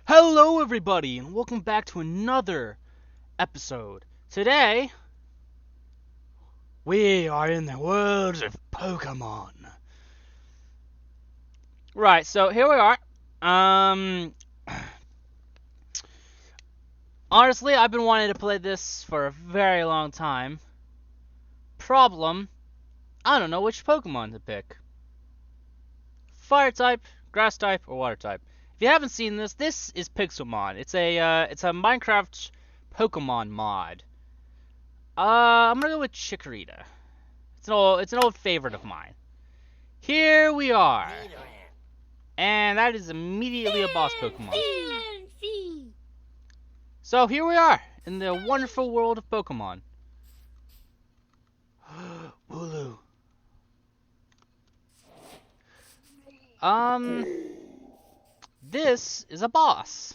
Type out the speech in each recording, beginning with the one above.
Hello everybody, and welcome back to another episode. Today, we are in the world of Pokemon. Right, so here we are. Honestly, I've been wanting to play this for a very long time. Problem, I don't know which Pokemon to pick. Fire type, grass type, or water type. If you haven't seen this, this is Pixelmon. It's a Minecraft Pokemon mod. I'm gonna go with Chikorita. It's an old favorite of mine. Here we are, and that is immediately a boss Pokemon. So here we are in the wonderful world of Pokemon. Wooloo. This is a boss.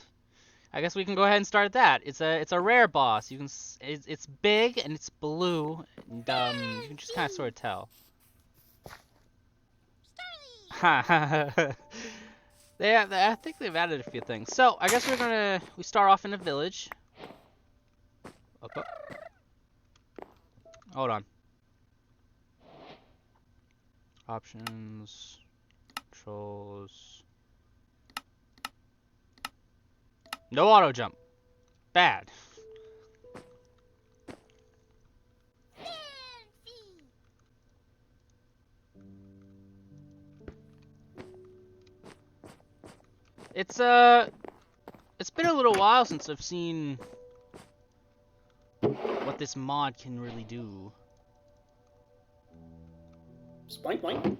I guess we can go ahead and start that. It's a rare boss. It's big and it's blue, and you can just kind of sort of tell. I think they've added a few things. So I guess we start off in a village. Hold on. Options, controls. No auto jump. Bad. It's been a little while since I've seen what this mod can really do. Spoink, spoink.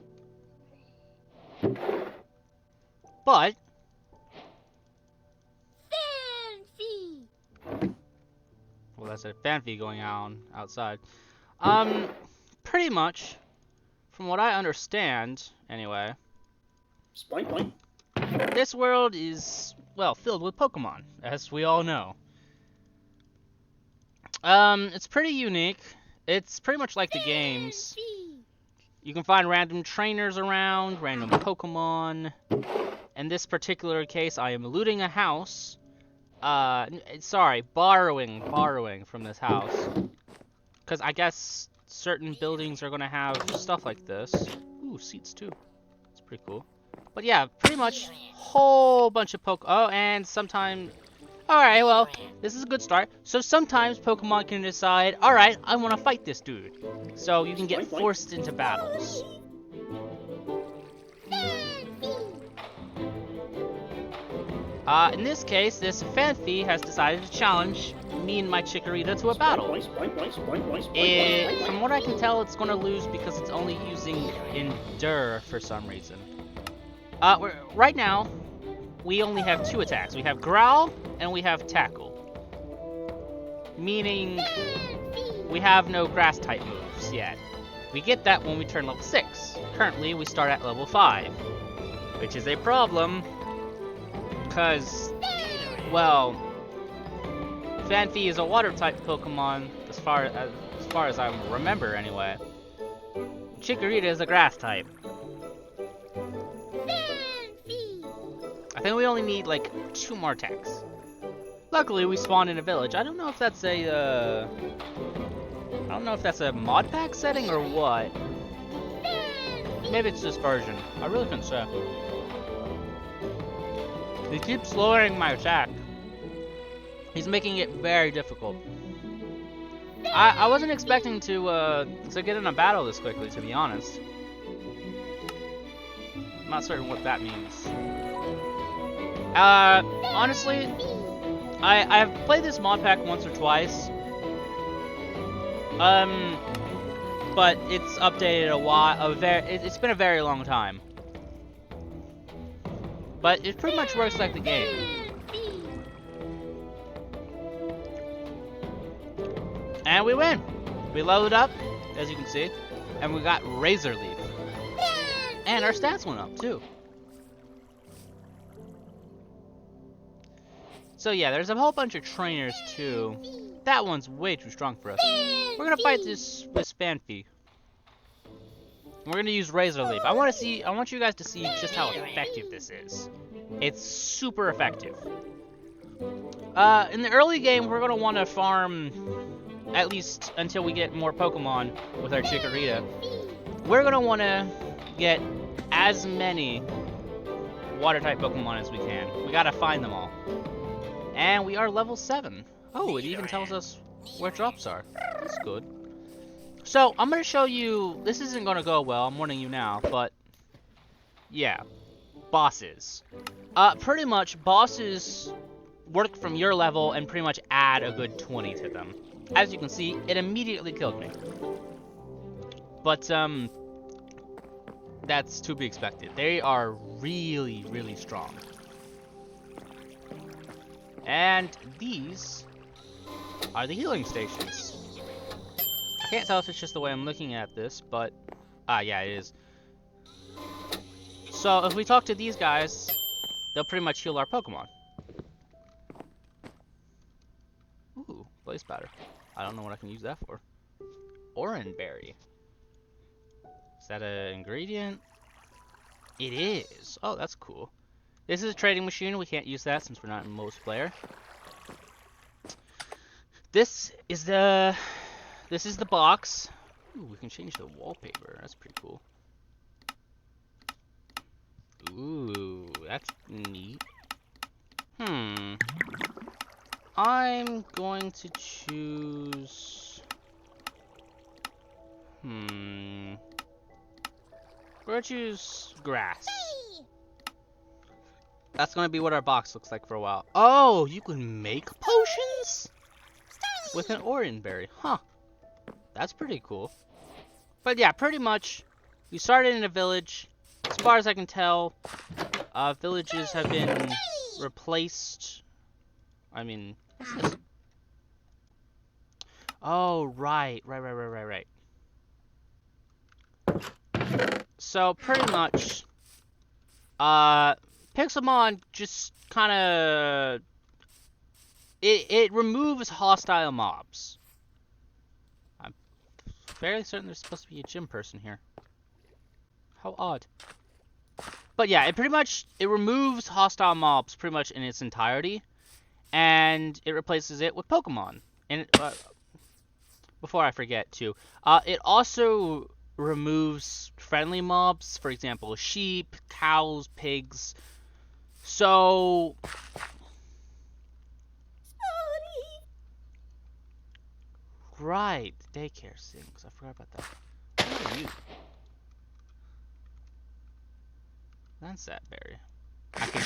But well, that's a fanfy going on outside. Pretty much, from what I understand, anyway. Spoink, spoink. This world is, well, filled with Pokemon, as we all know. It's pretty unique. It's pretty much like the games. You can find random trainers around, random Pokemon. In this particular case, I am looting a house. Sorry, borrowing from this house. Because I guess certain buildings are going to have stuff like this. Ooh, seats too. That's pretty cool. But yeah, pretty much whole bunch of Oh, and sometimes... Alright, well, this is a good start. So sometimes Pokemon can decide, alright, I want to fight this dude. So you can get forced into battles. In this case, this Fanfy has decided to challenge me and my Chikorita to a battle. From what I can tell, it's going to lose because it's only using Endure for some reason. Right now, we only have two attacks. We have Growl and we have Tackle. Meaning, we have no grass-type moves yet. We get that when we turn level 6. Currently, we start at level 5. Which is a problem, because, well, Fanfy is a water-type Pokemon, as far as I remember, anyway. Chikorita is a grass-type. I think we only need, like, 2 more attacks. Luckily, we spawned in a village. I don't know if that's a, Modpack setting or what. Maybe it's this version. I really couldn't say. He keeps lowering my attack. He's making it very difficult. I wasn't expecting to get in a battle this quickly, to be honest. I'm not certain what that means. Honestly, I've played this mod pack once or twice. But it's updated a while. It's been a very long time. But it pretty much works like the game. And we win. We leveled up, as you can see, and we got Razor Leaf. And our stats went up too. So yeah, there's a whole bunch of trainers too. That one's way too strong for us. We're gonna fight this Fanfy. We're gonna use Razor Leaf. I want you guys to see just how effective this is. It's super effective. In the early game, we're going to want to farm, at least until we get more Pokemon with our Chikorita. We're going to want to get as many Water-type Pokemon as we can. We got to find them all. And we are level 7. Oh, it even tells us where drops are. That's good. So, I'm going to show you... This isn't going to go well, I'm warning you now, but... Yeah. Bosses. Pretty much, bosses work from your level and pretty much add a good 20 to them. As you can see, it immediately killed me. But, that's to be expected. They are really, really strong. And these are the healing stations. I can't tell if it's just the way I'm looking at this, but... yeah, it is. So, if we talk to these guys, they'll pretty much heal our Pokemon. Ooh, blaze powder. I don't know what I can use that for. Orange berry. Is that an ingredient? It is. Oh, that's cool. This is a trading machine. We can't use that since we're not in multiplayer. This is the box. Ooh, we can change the wallpaper. That's pretty cool. Ooh, that's neat. I'm going to choose... We're gonna choose grass. That's gonna be what our box looks like for a while. Oh, you can make potions? With an orange berry. Huh. That's pretty cool. But yeah, pretty much, we started in a village. As far as I can tell, villages have been replaced. I mean, what's this? Oh, right. So, pretty much, Pixelmon just kind of... It removes hostile mobs. I'm fairly certain there's supposed to be a gym person here. How odd. But yeah, it removes hostile mobs pretty much in its entirety. And it replaces it with Pokemon. And before I forget too, it also removes friendly mobs, for example, sheep, cows, pigs. So... Right, daycare things. I forgot about that. What are you? That's that berry. I can...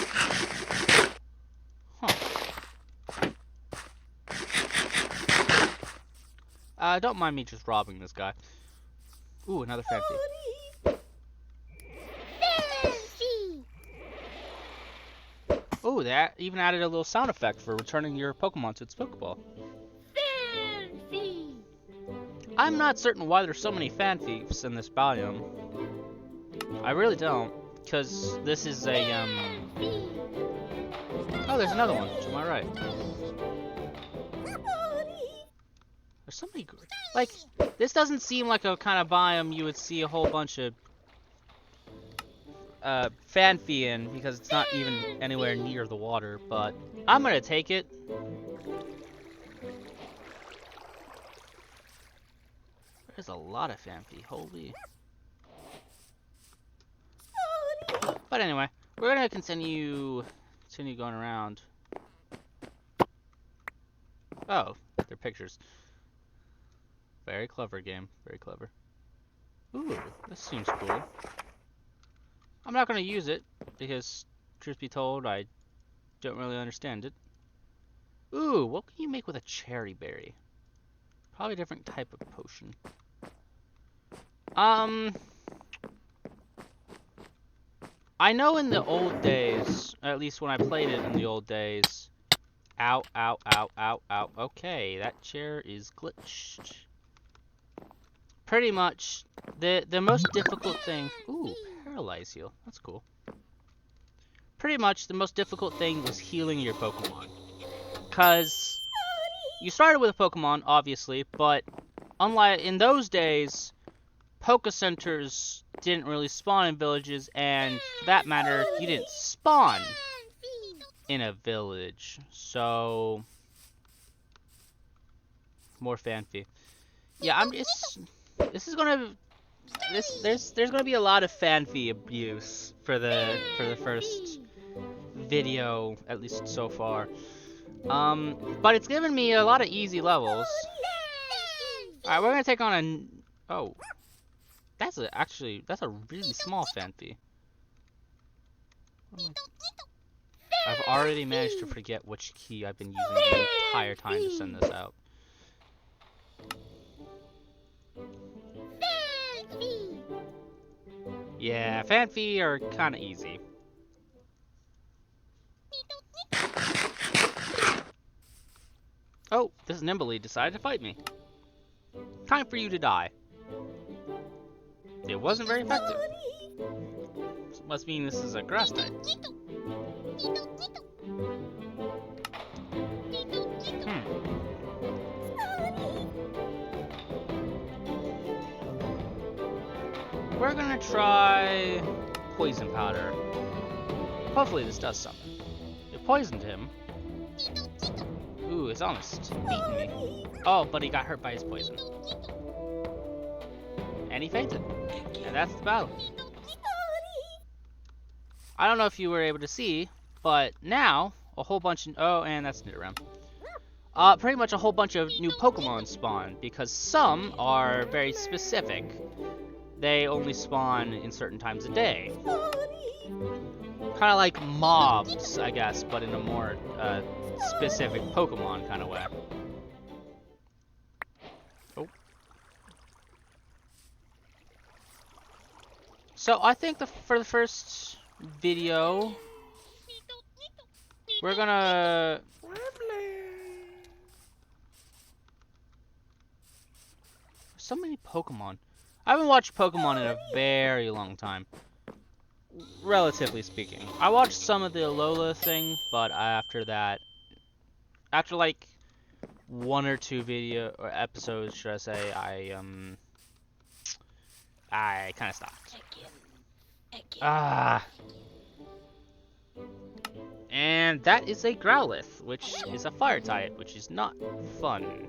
don't mind me just robbing this guy. Ooh, another fancy. Ooh, that even added a little sound effect for returning your Pokemon to its Pokeball. I'm not certain why there's so many fan thieves in this biome. I really don't, because this is a, Oh, there's another one, to my right. There's so many... Like, this doesn't seem like a kind of biome you would see a whole bunch of... Fanfi in, because it's not even anywhere near the water, but... I'm gonna take it. There's a lot of Fanfi, holy. But anyway, we're gonna continue going around. Oh, they're pictures. Very clever game, very clever. Ooh, this seems cool. I'm not gonna use it, because, truth be told, I don't really understand it. Ooh, what can you make with a cherry berry? Probably a different type of potion. I know in the old days, at least when I played it in the old days... Ow, ow, ow, ow, ow. Okay, that chair is glitched. Pretty much, the most difficult thing... Ooh, paralyze heal. That's cool. Pretty much, the most difficult thing was healing your Pokemon. Because you started with a Pokemon, obviously, but unlike in those days... Poke Centers didn't really spawn in villages, and for that matter, you didn't spawn in a village. So more fanfy. Yeah, I'm just. This is gonna. There's gonna be a lot of fanfy abuse for the first video, at least so far. But it's given me a lot of easy levels. All right, we're gonna take on a. Oh, that's a really small fanfy. I've already managed to forget which key I've been using the entire time to send this out. Yeah, fanfy are kind of easy. Oh, this Nimbly decided to fight me. Time for you to die. It wasn't very effective. This must mean this is a grass type. We're gonna try poison powder. Hopefully this does something. It poisoned him. Ooh, it's almost beaten me. Oh, but he got hurt by his poison. And he fainted. And that's the battle. I don't know if you were able to see, but now a whole bunch of... Oh, and that's Nidoran. Pretty much a whole bunch of new Pokemon spawn, because some are very specific. They only spawn in certain times of day. Kind of like mobs, I guess, but in a more specific Pokemon kind of way. Oh. So I think for the first video, we're gonna... So many Pokemon. I haven't watched Pokemon in a very long time. Relatively speaking. I watched some of the Alola thing, but after that, after like one or two episodes, should I say, I kind of stopped. And that is a Growlithe, which is a fire type, which is not fun.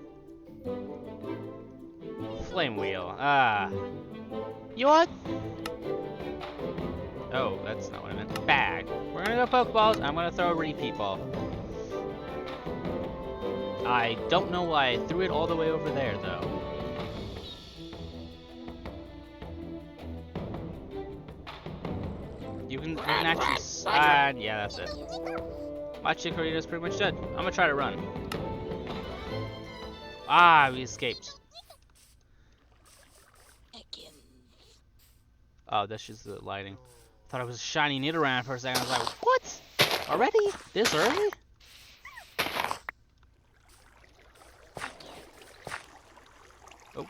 Flame Wheel. You know what? Oh, that's not what I meant. Bag. We're gonna go Pokeballs. I'm gonna throw a repeat ball. I don't know why I threw it all the way over there, though. You can actually... yeah, that's it. My Chikorita's pretty much dead. I'm gonna try to run. We escaped. Oh, that's just the lighting. Thought it was a shiny Nidoran for a second. I was like, what? Already? This early? Oh.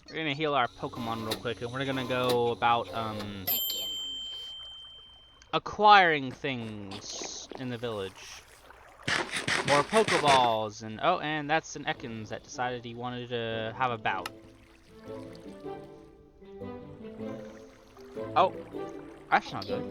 We're gonna heal our Pokemon real quick, and we're gonna go about, acquiring things in the village. More Pokeballs, and oh, and that's an Ekans that decided he wanted to have a bout. Oh, that's not good.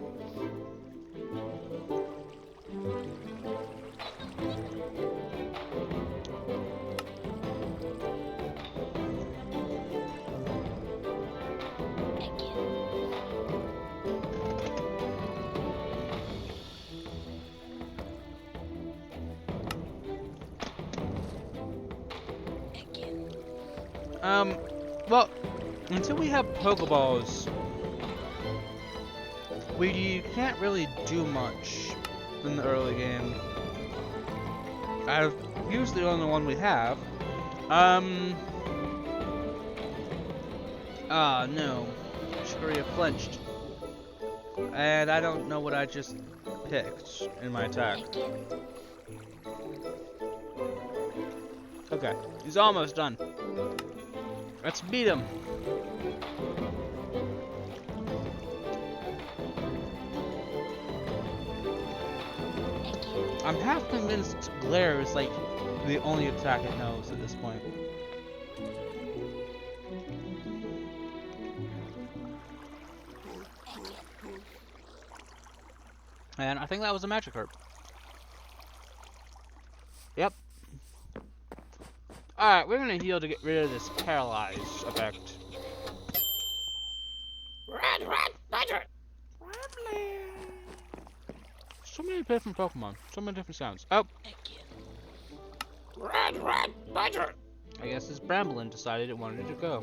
Well, until we have Pokeballs, we can't really do much in the early game. I've used the only one we have. No. Chikorita flinched. And I don't know what I just picked in my attack. Okay, he's almost done. Let's beat him. I'm half convinced Glare is like the only attack it knows at this point. And I think that was a Magikarp. Yep. Alright, we're gonna heal to get rid of this paralyze effect. So many different Pokemon, so many different sounds. Oh! I guess this Bramblin decided it wanted to go.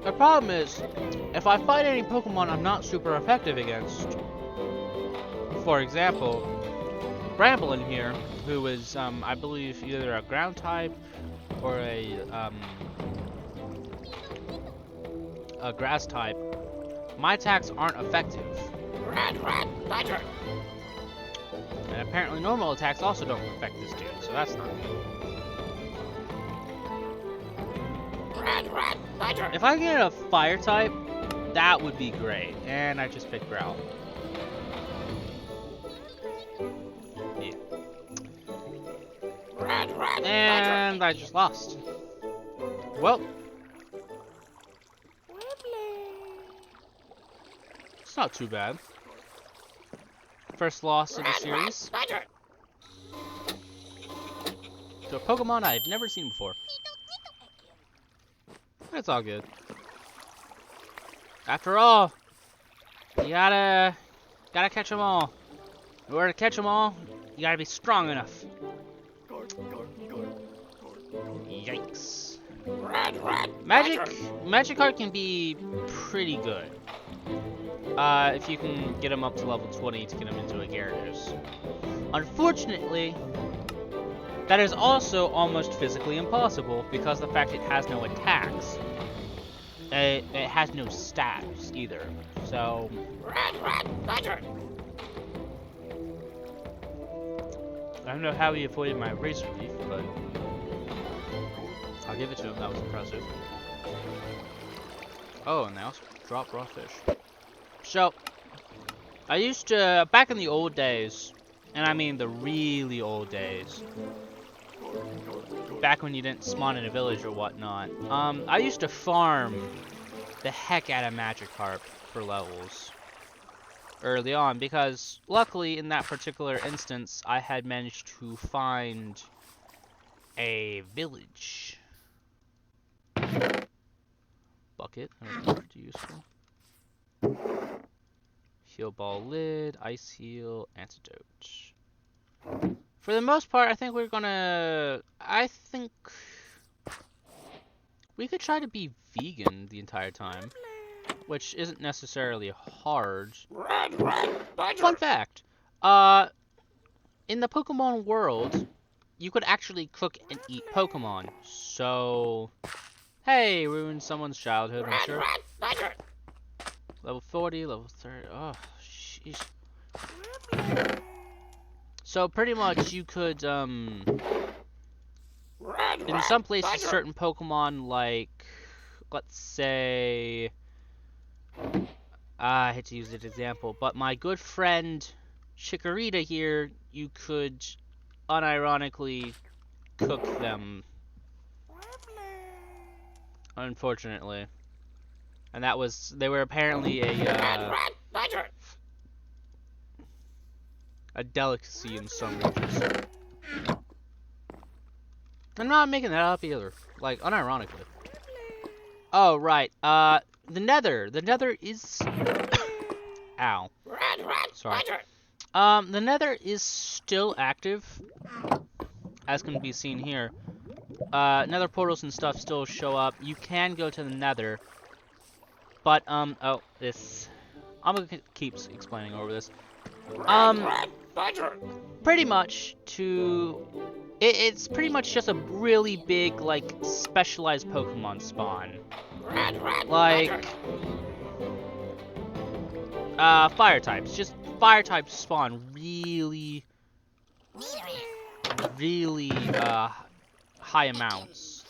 The problem is, if I fight any Pokemon I'm not super effective against, for example, Bramblin here, who is, I believe, either a ground type or a grass type, my attacks aren't effective. And apparently normal attacks also don't affect this dude, so that's not good. If I get a fire type, that would be great. And I just picked Growl. Yeah. And I just lost. Well. It's not too bad. First loss of the series. To a Pokemon I've never seen before. It's all good. After all, you gotta catch them all. In order to catch them all, you gotta be strong enough. Yikes. Magikarp can be pretty good. If you can get him up to level 20 to get him into a Gyarados. Unfortunately, that is also almost physically impossible because of the fact it has no attacks. It has no stats either. So I don't know how he avoided my Razor Leaf, but I'll give it to him. That was impressive. Oh, and they also drop raw fish. So I used to, back in the old days, and I mean the really old days, back when you didn't spawn in a village or whatnot, I used to farm the heck out of Magikarp for levels early on, because luckily in that particular instance I had managed to find a village. Bucket, that was pretty useful. Heal ball lid, ice heal, antidote. For the most part, I think we could try to be vegan the entire time, which isn't necessarily hard. Fun fact, in the Pokemon world, you could actually cook and eat Pokemon. So, hey, ruined someone's childhood, I'm sure. Level 40, level 30, oh, jeez. So pretty much you could, in some places, certain Pokemon, like, let's say, I hate to use this example, but my good friend Chikorita here, you could unironically cook them, unfortunately. And that was, they were apparently a delicacy in some regions. I'm not making that up either, like, unironically. Oh, right, the Nether is, ow, sorry. The Nether is still active, as can be seen here. Nether portals and stuff still show up. You can go to the Nether, but, oh, this, I'm gonna keep explaining over this. Pretty much it's pretty much just a really big, like, specialized Pokemon spawn. Like, fire types. Just fire types spawn really, high amounts.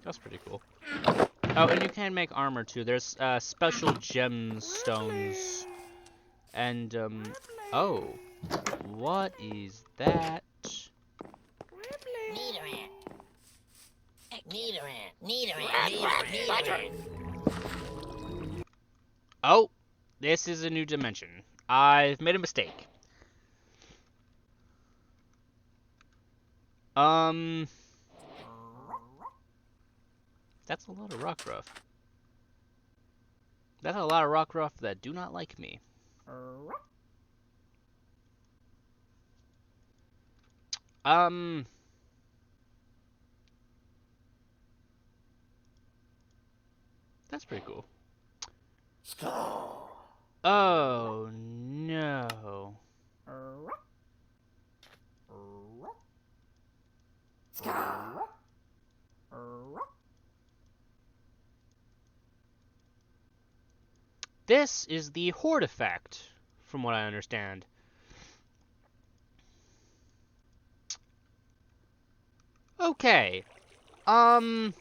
That's pretty cool. Oh, and you can make armor too. There's special gemstones And, oh. What is that? Oh, this is a new dimension. I've made a mistake. That's a lot of Rockruff. That's a lot of Rockruff that do not like me. That's pretty cool. Oh, no. This is the Horde effect, from what I understand. Okay. I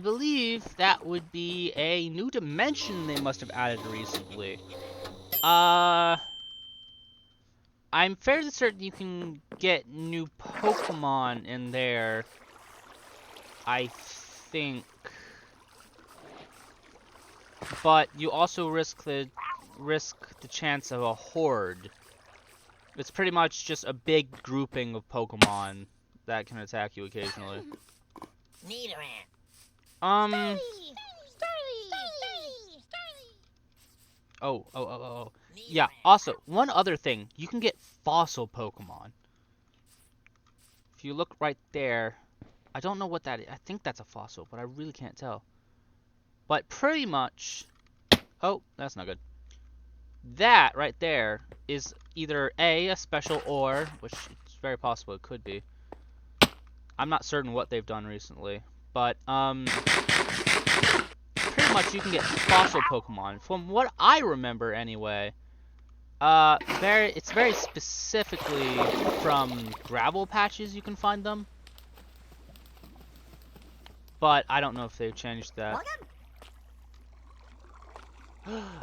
believe that would be a new dimension they must have added recently. I'm fairly certain you can get new Pokemon in there. I think. But you also risk the chance of a horde. It's pretty much just a big grouping of Pokemon that can attack you occasionally. Oh. Yeah, also, one other thing. You can get fossil Pokemon. If you look right there, I don't know what that is. I think that's a fossil, but I really can't tell. But pretty much... Oh, that's not good. That right there is either A, a special ore, which it's very possible it could be. I'm not certain what they've done recently, but pretty much you can get fossil Pokemon. From what I remember anyway, it's very specifically from gravel patches you can find them. But I don't know if they've changed that.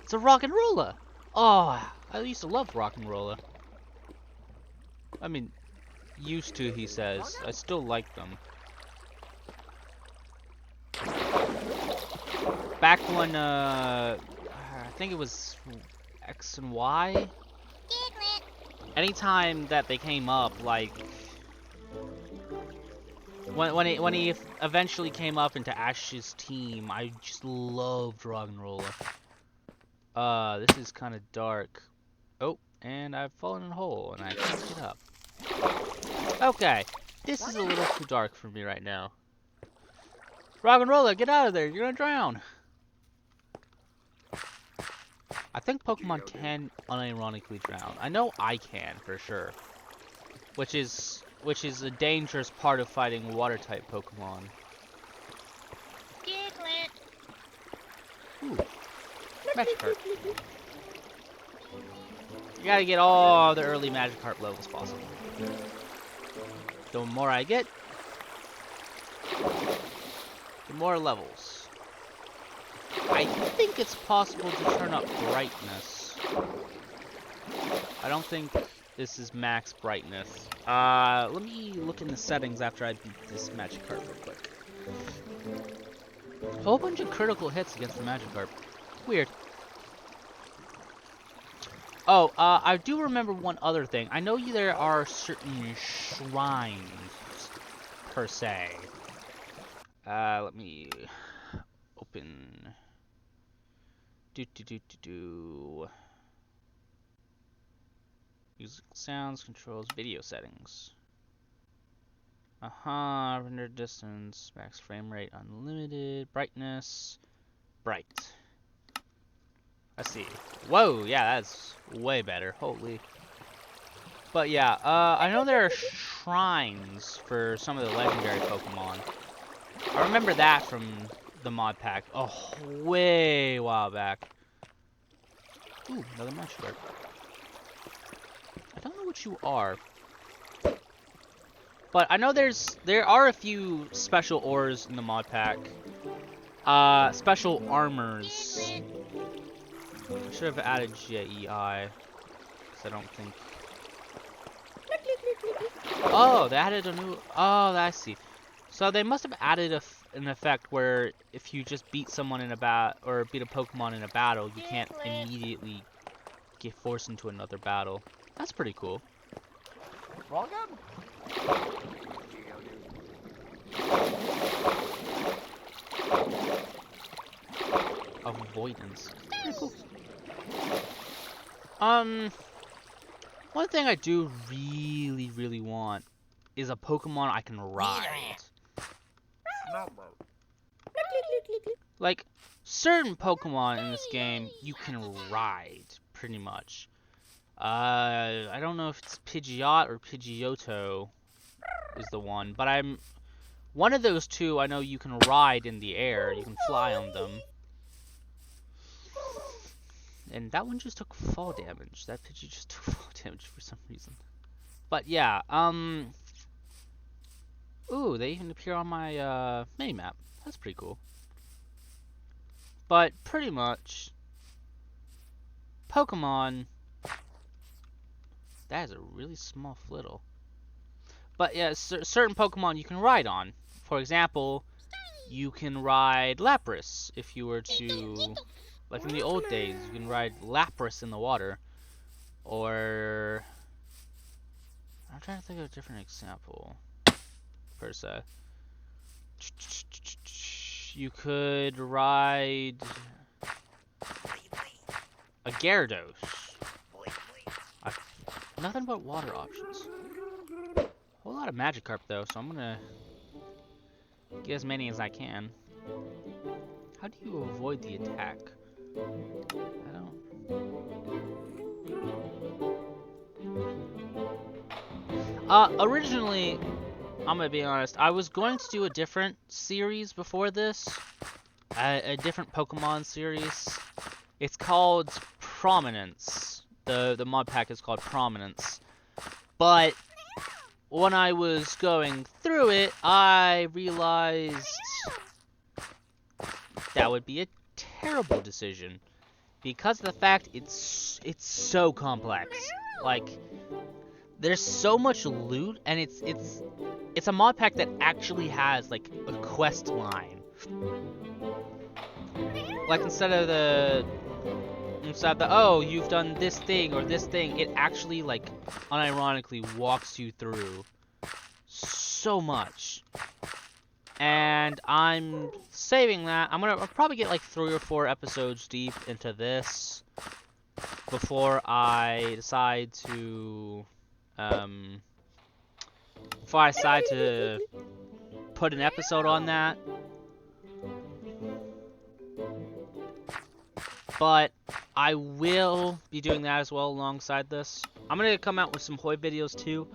It's a Rock'n'Roller! Oh, I used to love Rock'n'Roller. I mean, used to, he says. I still like them. Back when, I think it was X and Y? Anytime that they came up, like... When he eventually came up into Ash's team, I just loved Rock'n'Roller. This is kind of dark. Oh, and I've fallen in a hole, and I can't get up. Okay, this is a little too dark for me right now. Rock'n'Roller, get out of there! You're gonna drown! I think Pokemon can unironically drown. I know I can, for sure. Which is a dangerous part of fighting water-type Pokemon. Ooh. Magikarp. You gotta get all the early Magikarp levels possible. The more I get, the more levels. I think it's possible to turn up brightness. I don't think this is max brightness. Let me look in the settings after I beat this Magikarp real quick. A whole bunch of critical hits against the Magikarp. Weird. Oh, I do remember one other thing. I know there are certain shrines, per se. Let me open... Music sounds, controls, video settings. Render distance, max frame rate, unlimited, brightness, bright. I see. Whoa, yeah, that's way better. Holy. But yeah, I know there are shrines for some of the legendary Pokemon. I remember that from the mod pack. Oh, way while back. Ooh, another Magikarp. I don't know what you are. But I know there are a few special ores in the mod pack. special armors. I should have added JEI, because I don't think... Oh, they added a new... Oh, I see. So they must have added an effect where if you just beat someone in a or beat a Pokemon in a battle, you can't immediately get forced into another battle. That's pretty cool. Avoidance. Pretty cool. One thing I do really want is a Pokemon I can ride. Like, certain Pokemon in this game you can ride, pretty much. I don't know if it's Pidgeot or Pidgeotto is the one, but one of those two I know you can ride in the air, you can fly on them. And that one just took fall damage. That Pidgey just took fall damage for some reason. But yeah, ooh, they even appear on my mini-map. That's pretty cool. But pretty much, Pokemon, that is a really small flittle. But yeah, certain Pokemon you can ride on. For example, you can ride Lapras if you were to, like in the old days, you can ride Lapras in the water. Or, I'm trying to think of a different example, per se. You could ride a Gyarados. Nothing but water options. A whole lot of Magikarp though, so I'm gonna get as many as I can. How do you avoid the attack? I don't... Originally, I'm gonna be honest, I was going to do a different series before this. A different Pokemon series. It's called Prominence. The mod pack is called Prominence. But when I was going through it, I realized that would be a terrible decision. Because of the fact it's so complex. Like, there's so much loot, and it's a mod pack that actually has like a quest line. Like instead of the oh, you've done this thing or this thing, it actually like unironically walks you through so much. And I'm saving that. I'll probably get like 3 or 4 episodes deep into this before I decide to put an episode on that. But I will be doing that as well alongside this. I'm gonna come out with some Hoi videos too.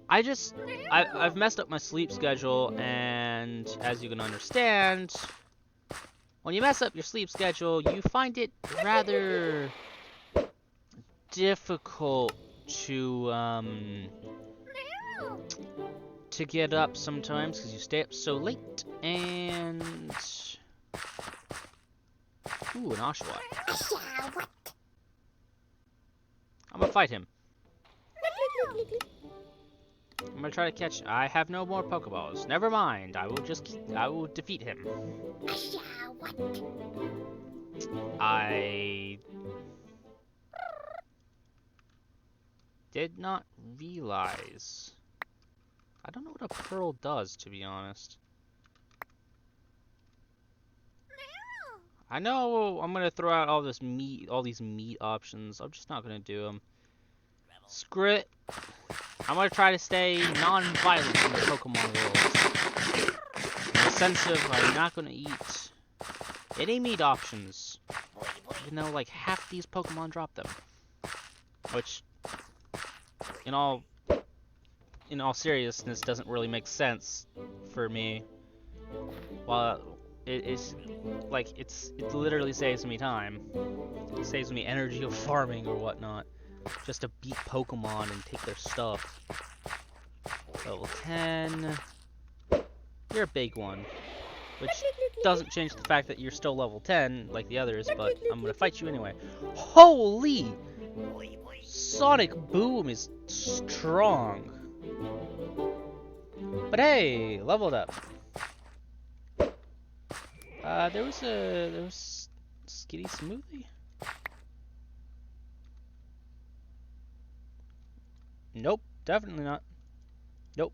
I've messed up my sleep schedule, and as you can understand, when you mess up your sleep schedule, you find it rather difficult to get up sometimes because you stay up so late. And ooh, an Oshawott. I'm gonna fight him. I'm gonna try to catch. I have no more Pokeballs. Never mind. I will defeat him. I did not realize. I don't know what a pearl does, to be honest. I know I'm gonna throw out all these meat options. I'm just not gonna do them. Screw it. I'm gonna try to stay non-violent in the Pokemon world. In the sense of I'm not gonna eat any meat options, even though like half these Pokemon drop them. Which, in all seriousness, doesn't really make sense for me. While it literally saves me time. It saves me energy of farming or whatnot, just to beat Pokemon and take their stuff. Level 10. You're a big one. which doesn't change the fact that you're still level 10 like the others, but I'm gonna fight you anyway. Holy! Sonic Boom is strong. But hey, leveled up. There was Skitty Smoothie? Nope, definitely not. Nope.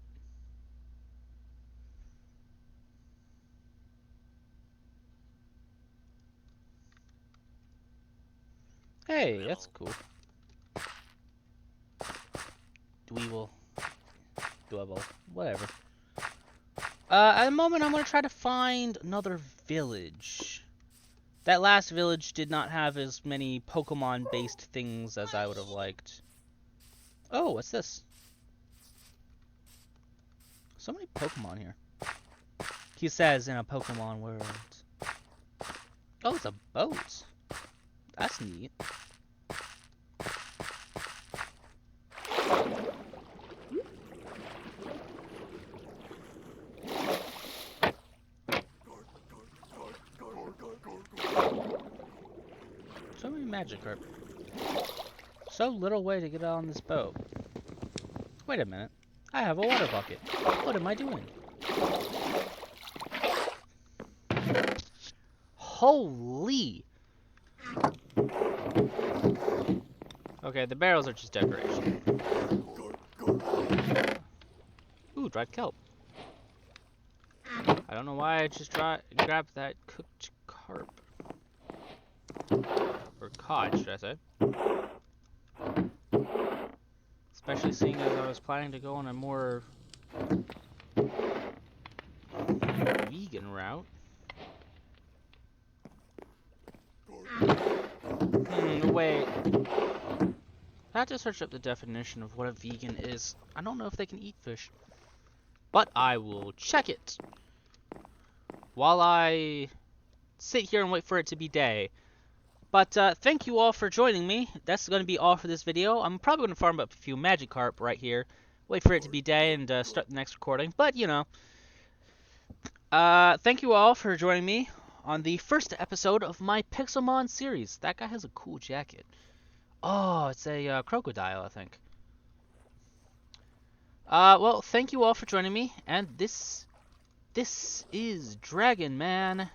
Hey, that's cool. Dweeble. Whatever. At the moment, I'm gonna try to find another village. That last village did not have as many Pokemon-based things as I would have liked. Oh, what's this? So many Pokemon here. He says in a Pokemon world. Oh, it's a boat. That's neat. So many Magikarp. So little way to get on this boat. Wait a minute. I have a water bucket. What am I doing? Holy! Okay, the barrels are just decoration. Ooh, dried kelp. I don't know why I just grabbed that cooked carp. Or cod, should I say. Especially seeing as I was planning to go on a more vegan route. Wait. I have to search up the definition of what a vegan is. I don't know if they can eat fish. But I will check it while I sit here and wait for it to be day. But thank you all for joining me. That's going to be all for this video. I'm probably going to farm up a few Magikarp right here. Wait for it to be day and start the next recording. But, you know. Thank you all for joining me on the first episode of my Pixelmon series. That guy has a cool jacket. Oh, it's a crocodile, I think. Well, thank you all for joining me. And this is Dragon Man.